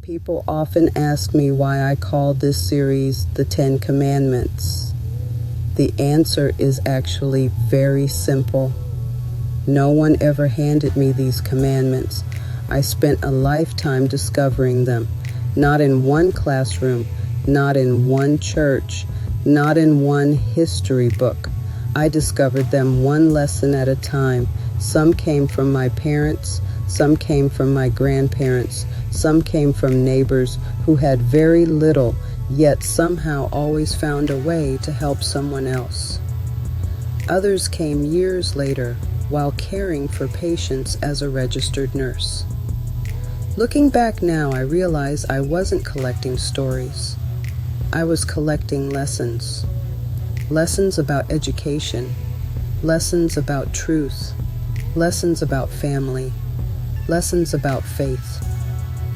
People often ask me why I call this series the 10 Commandments. The answer is actually very simple. No one ever handed me these commandments. I spent a lifetime discovering them, not in one classroom, not in one church, not in one history book. I discovered them one lesson at a time. Some came from my parents, some came from my grandparents, some came from neighbors who had very little, yet somehow always found a way to help someone else. Others came years later while caring for patients as a registered nurse. Looking back now, I realize I wasn't collecting stories. I was collecting lessons. Lessons about education, lessons about truth, lessons about family, lessons about faith,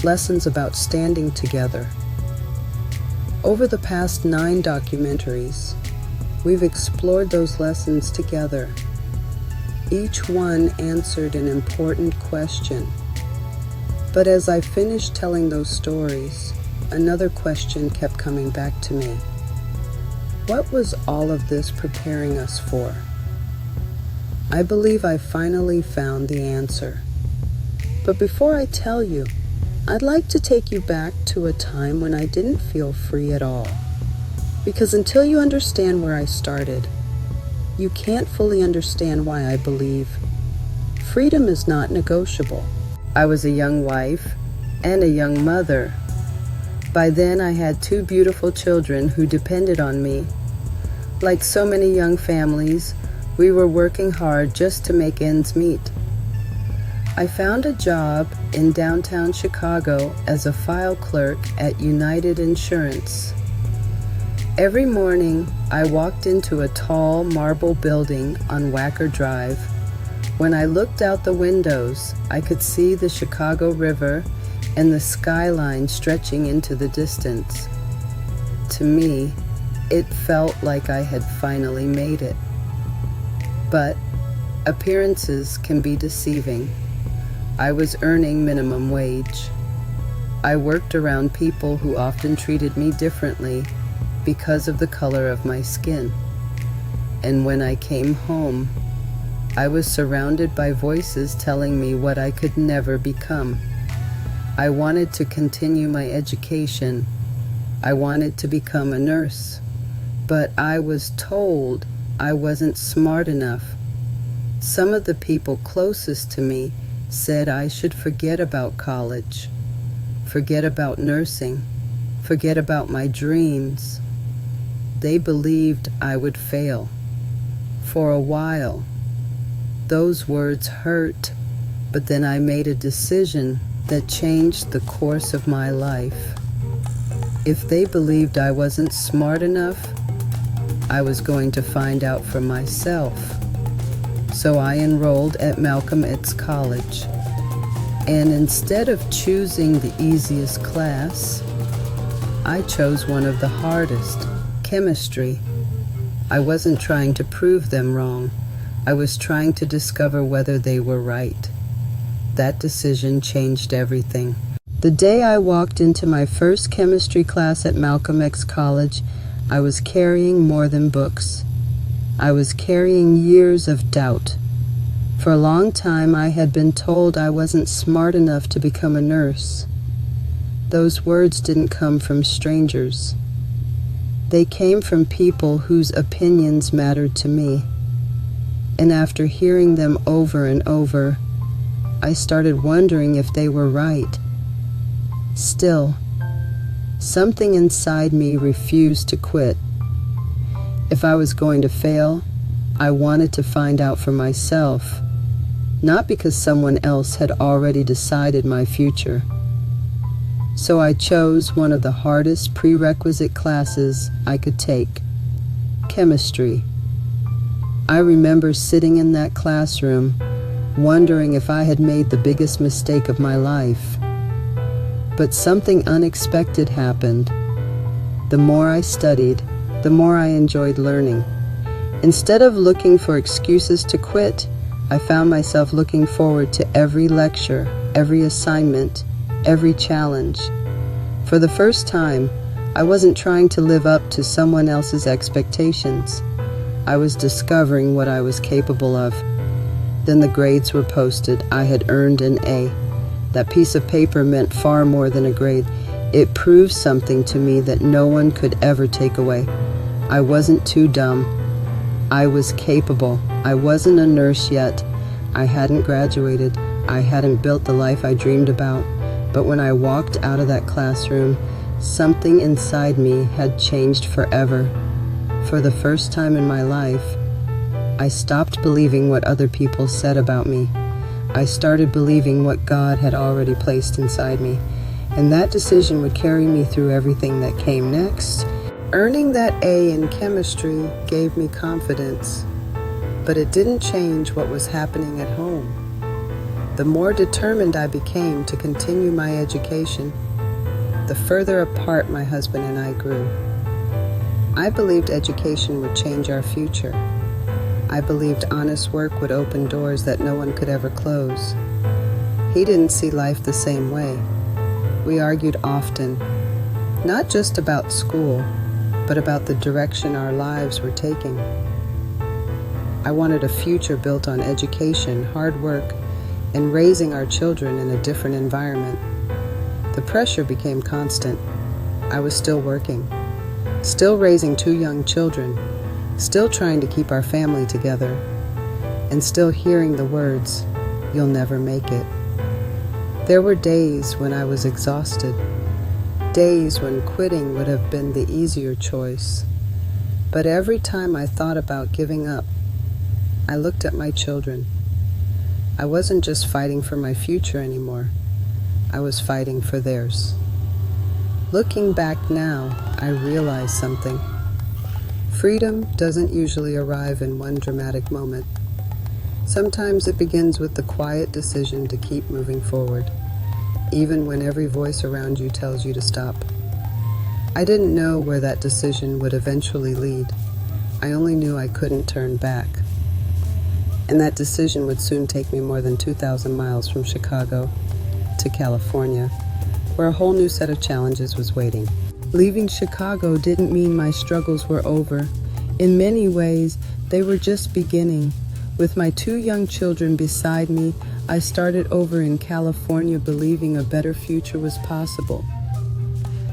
lessons about standing together. Over the past 9 documentaries, we've explored those lessons together. Each one answered an important question. But as I finished telling those stories, another question kept coming back to me. What was all of this preparing us for? I believe I finally found the answer. But before I tell you, I'd like to take you back to a time when I didn't feel free at all. Because until you understand where I started, you can't fully understand why I believe freedom is not negotiable. I was a young wife and a young mother. By then I had 2 beautiful children who depended on me. Like so many young families, we were working hard just to make ends meet. I found a job in downtown Chicago as a file clerk at United Insurance. Every morning, I walked into a tall marble building on Wacker Drive. When I looked out the windows, I could see the Chicago River and the skyline stretching into the distance. To me, it felt like I had finally made it. But appearances can be deceiving. I was earning minimum wage. I worked around people who often treated me differently because of the color of my skin. And when I came home, I was surrounded by voices telling me what I could never become. I wanted to continue my education. I wanted to become a nurse. But I was told I wasn't smart enough. Some of the people closest to me said I should forget about college, forget about nursing, forget about my dreams. They believed I would fail. For a while, those words hurt, but then I made a decision that changed the course of my life. If they believed I wasn't smart enough, I was going to find out for myself. So I enrolled at Malcolm X College. And instead of choosing the easiest class, I chose one of the hardest, chemistry. I wasn't trying to prove them wrong. I was trying to discover whether they were right. That decision changed everything. The day I walked into my first chemistry class at Malcolm X College, I was carrying more than books. I was carrying years of doubt. For a long time, I had been told I wasn't smart enough to become a nurse. Those words didn't come from strangers. They came from people whose opinions mattered to me. And after hearing them over and over, I started wondering if they were right. Still, something inside me refused to quit. If I was going to fail, I wanted to find out for myself, not because someone else had already decided my future. So I chose one of the hardest prerequisite classes I could take, chemistry. I remember sitting in that classroom, wondering if I had made the biggest mistake of my life. But something unexpected happened. The more I studied, the more I enjoyed learning. Instead of looking for excuses to quit, I found myself looking forward to every lecture, every assignment, every challenge. For the first time, I wasn't trying to live up to someone else's expectations. I was discovering what I was capable of. Then the grades were posted. I had earned an A. That piece of paper meant far more than a grade. It proved something to me that no one could ever take away. I wasn't too dumb. I was capable. I wasn't a nurse yet. I hadn't graduated. I hadn't built the life I dreamed about. But when I walked out of that classroom, something inside me had changed forever. For the first time in my life, I stopped believing what other people said about me. I started believing what God had already placed inside me. And that decision would carry me through everything that came next. Earning that A in chemistry gave me confidence, but it didn't change what was happening at home. The more determined I became to continue my education, the further apart my husband and I grew. I believed education would change our future. I believed honest work would open doors that no one could ever close. He didn't see life the same way. We argued often, not just about school, but about the direction our lives were taking. I wanted a future built on education, hard work, and raising our children in a different environment. The pressure became constant. I was still working, still raising 2 young children, still trying to keep our family together, and still hearing the words, "You'll never make it." There were days when I was exhausted, days when quitting would have been the easier choice. But every time I thought about giving up, I looked at my children. I wasn't just fighting for my future anymore. I was fighting for theirs. Looking back now, I realize something. Freedom doesn't usually arrive in one dramatic moment. Sometimes it begins with the quiet decision to keep moving forward, even when every voice around you tells you to stop. I didn't know where that decision would eventually lead. I only knew I couldn't turn back. And that decision would soon take me more than 2,000 miles from Chicago to California, where a whole new set of challenges was waiting. Leaving Chicago didn't mean my struggles were over. In many ways, they were just beginning. With my 2 young children beside me, I started over in California believing a better future was possible.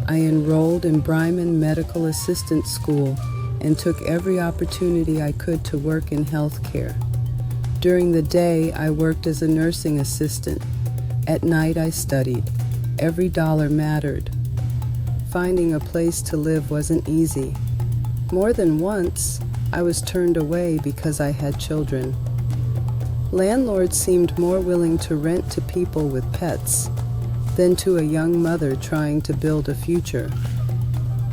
I enrolled in Bryman Medical Assistant School and took every opportunity I could to work in healthcare. During the day, I worked as a nursing assistant. At night, I studied. Every dollar mattered. Finding a place to live wasn't easy. More than once, I was turned away because I had children. Landlords seemed more willing to rent to people with pets than to a young mother trying to build a future.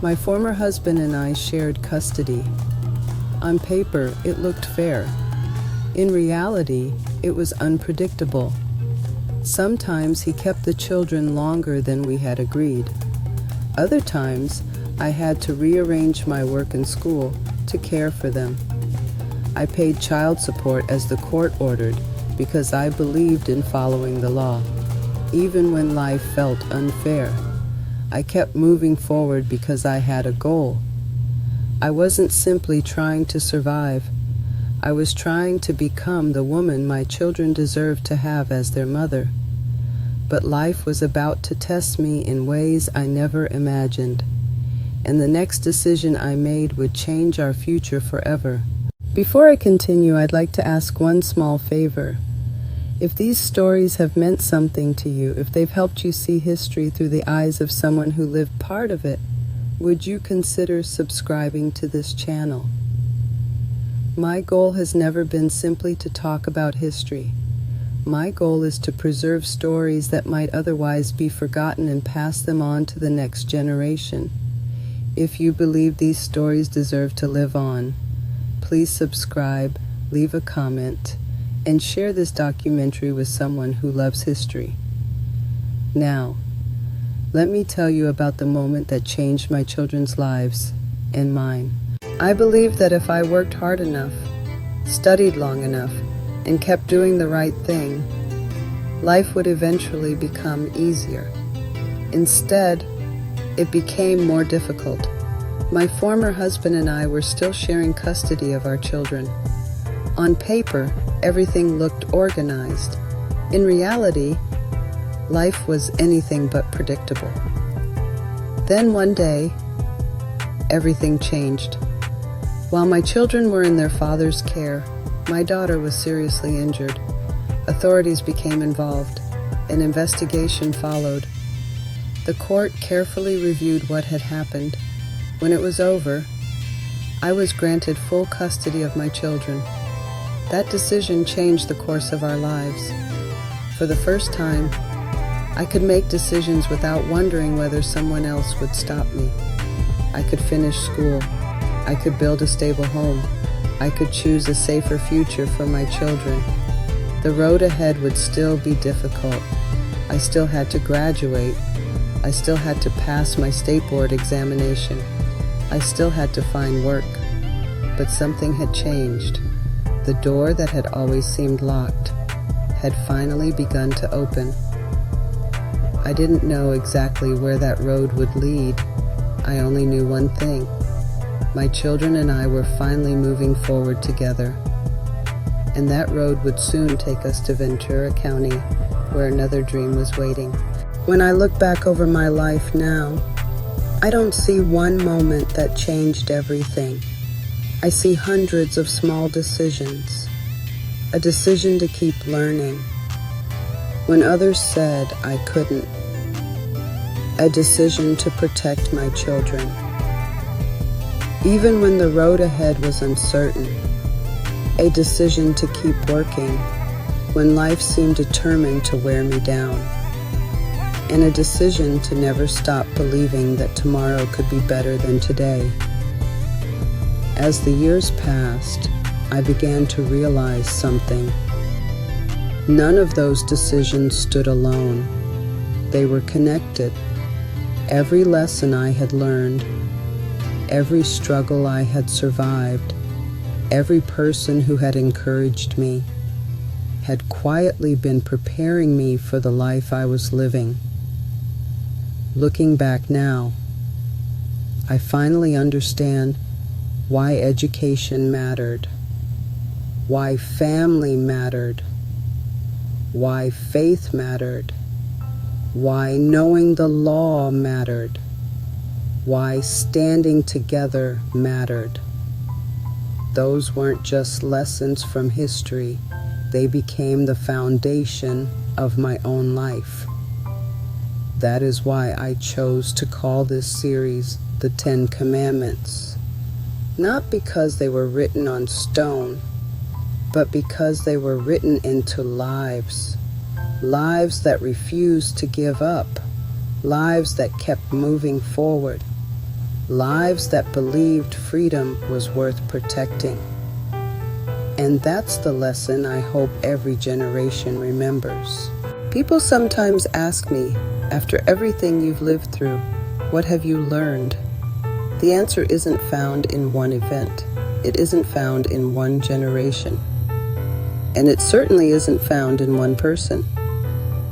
My former husband and I shared custody. On paper, it looked fair. In reality, it was unpredictable. Sometimes he kept the children longer than we had agreed. Other times, I had to rearrange my work and school to care for them. I paid child support as the court ordered because I believed in following the law. Even when life felt unfair, I kept moving forward because I had a goal. I wasn't simply trying to survive. I was trying to become the woman my children deserved to have as their mother. But life was about to test me in ways I never imagined. And the next decision I made would change our future forever. Before I continue, I'd like to ask one small favor. If these stories have meant something to you, if they've helped you see history through the eyes of someone who lived part of it, would you consider subscribing to this channel? My goal has never been simply to talk about history. My goal is to preserve stories that might otherwise be forgotten and pass them on to the next generation. If you believe these stories deserve to live on, please subscribe, leave a comment, and share this documentary with someone who loves history. Now, let me tell you about the moment that changed my children's lives and mine. I believe that if I worked hard enough, studied long enough, and kept doing the right thing, life would eventually become easier. Instead, it became more difficult. My former husband and I were still sharing custody of our children. On paper, everything looked organized. In reality, life was anything but predictable. Then one day, everything changed. While my children were in their father's care, my daughter was seriously injured. Authorities became involved. An investigation followed. The court carefully reviewed what had happened. When it was over, I was granted full custody of my children. That decision changed the course of our lives. For the first time, I could make decisions without wondering whether someone else would stop me. I could finish school. I could build a stable home. I could choose a safer future for my children. The road ahead would still be difficult. I still had to graduate. I still had to pass my state board examination. I still had to find work. But something had changed. The door that had always seemed locked had finally begun to open. I didn't know exactly where that road would lead. I only knew one thing. My children and I were finally moving forward together. And that road would soon take us to Ventura County, where another dream was waiting. When I look back over my life now, I don't see one moment that changed everything. I see hundreds of small decisions. A decision to keep learning when others said I couldn't. A decision to protect my children. Even when the road ahead was uncertain. A decision to keep working when life seemed determined to wear me down. And a decision to never stop believing that tomorrow could be better than today. As the years passed, I began to realize something. None of those decisions stood alone. They were connected. Every lesson I had learned, every struggle I had survived, every person who had encouraged me, had quietly been preparing me for the life I was living. Looking back now, I finally understand why education mattered, why family mattered, why faith mattered, why knowing the law mattered, why standing together mattered. Those weren't just lessons from history, they became the foundation of my own life. That is why I chose to call this series The 10 Commandments. Not because they were written on stone, but because they were written into lives. Lives that refused to give up. Lives that kept moving forward. Lives that believed freedom was worth protecting. And that's the lesson I hope every generation remembers. People sometimes ask me, after everything you've lived through, what have you learned? The answer isn't found in one event. It isn't found in one generation. And it certainly isn't found in one person.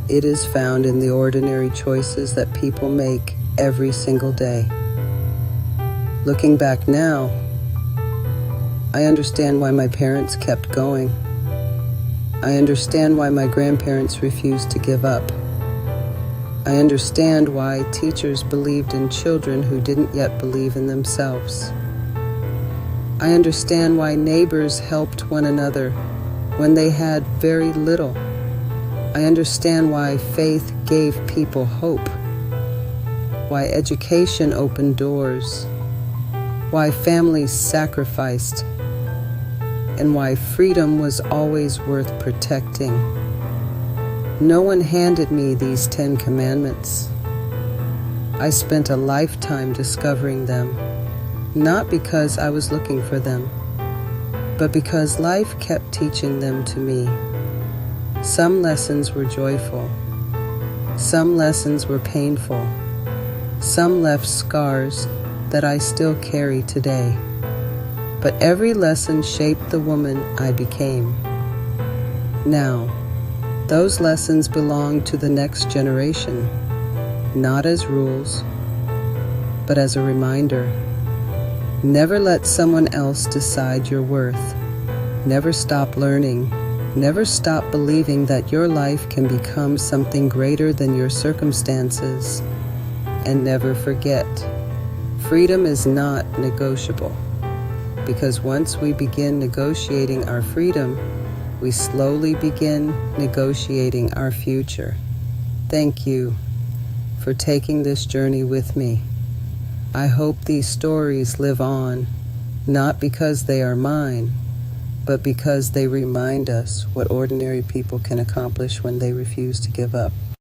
It is found in the ordinary choices that people make every single day. Looking back now, I understand why my parents kept going. I understand why my grandparents refused to give up. I understand why teachers believed in children who didn't yet believe in themselves. I understand why neighbors helped one another when they had very little. I understand why faith gave people hope, why education opened doors, why families sacrificed, and why freedom was always worth protecting. No one handed me these 10 commandments. I spent a lifetime discovering them, not because I was looking for them, but because life kept teaching them to me. Some lessons were joyful. Some lessons were painful. Some left scars that I still carry today. But every lesson shaped the woman I became. Now, those lessons belong to the next generation, not as rules, but as a reminder. Never let someone else decide your worth. Never stop learning. Never stop believing that your life can become something greater than your circumstances. And never forget, freedom is not negotiable. Because once we begin negotiating our freedom, we slowly begin negotiating our future. Thank you for taking this journey with me. I hope these stories live on, not because they are mine, but because they remind us what ordinary people can accomplish when they refuse to give up.